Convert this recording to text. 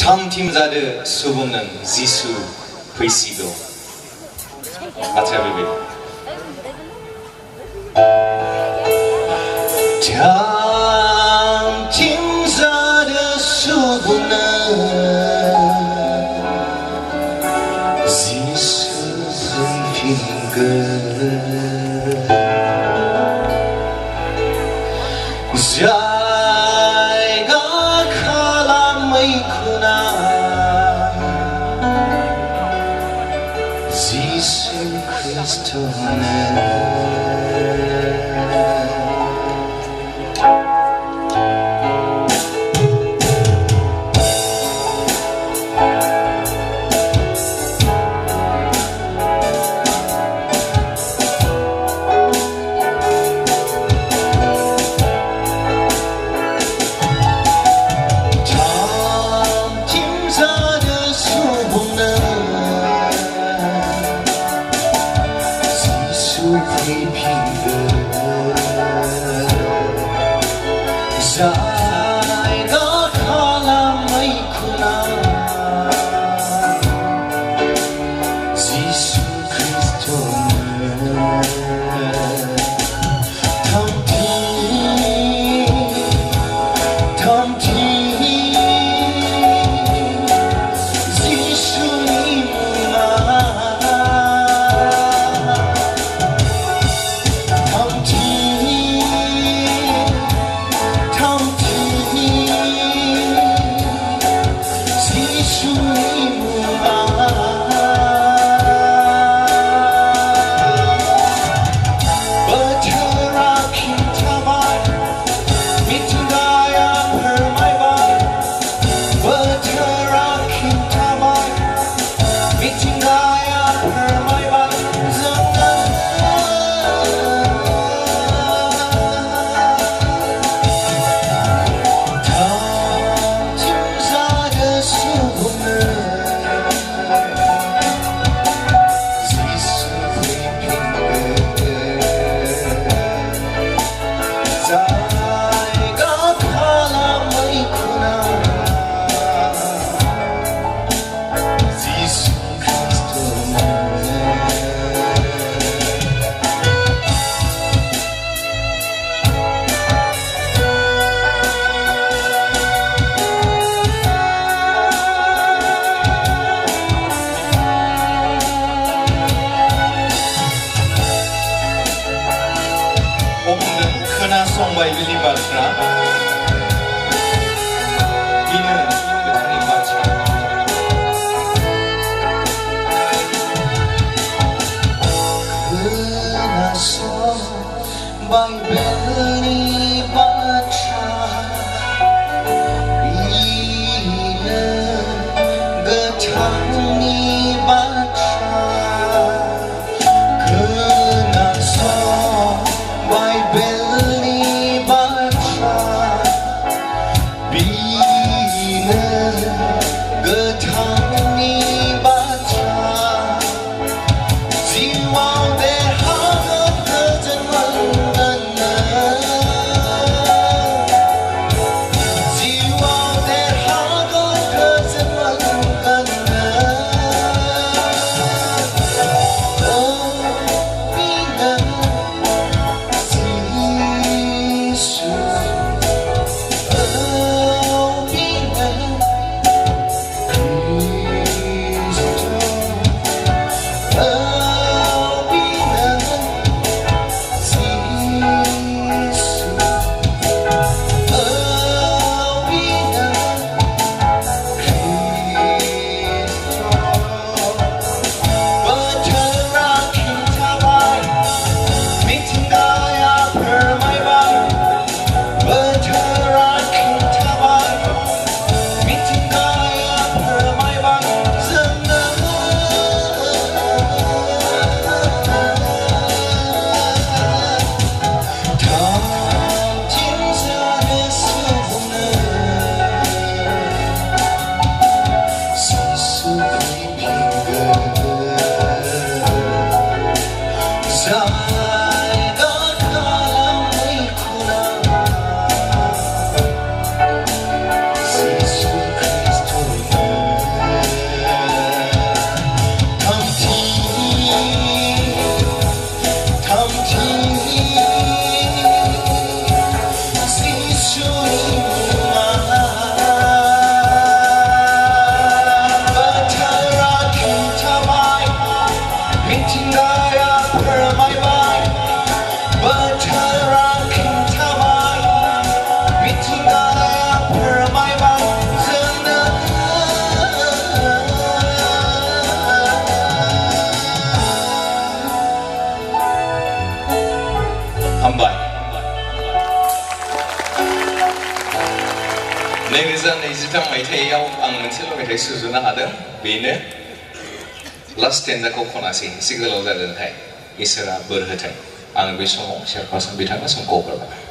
Timzade subunan Zisu Presido. Let's everybody. Timzade subunan Zisu finger. Jaiga kalamai kuna Zisu Kristo Jaiga kalamai kuna Zisu Kristo Songbay Lili Batra Bina Betani Batra Kena songbay Lili Batra Bina Betani Batra Kena songbay Jiwa berharap kejangan नैजिथाम मायथाइयाव आं मोनसेल' मेथाइ सुजुनो हादों बेनो last स्टेन्जाखौ खनासै एसे गोलाव जादोंथाय इसोरा bore होथों आं बे समाव शेरफासन बिथांनो समखौ हगारबाय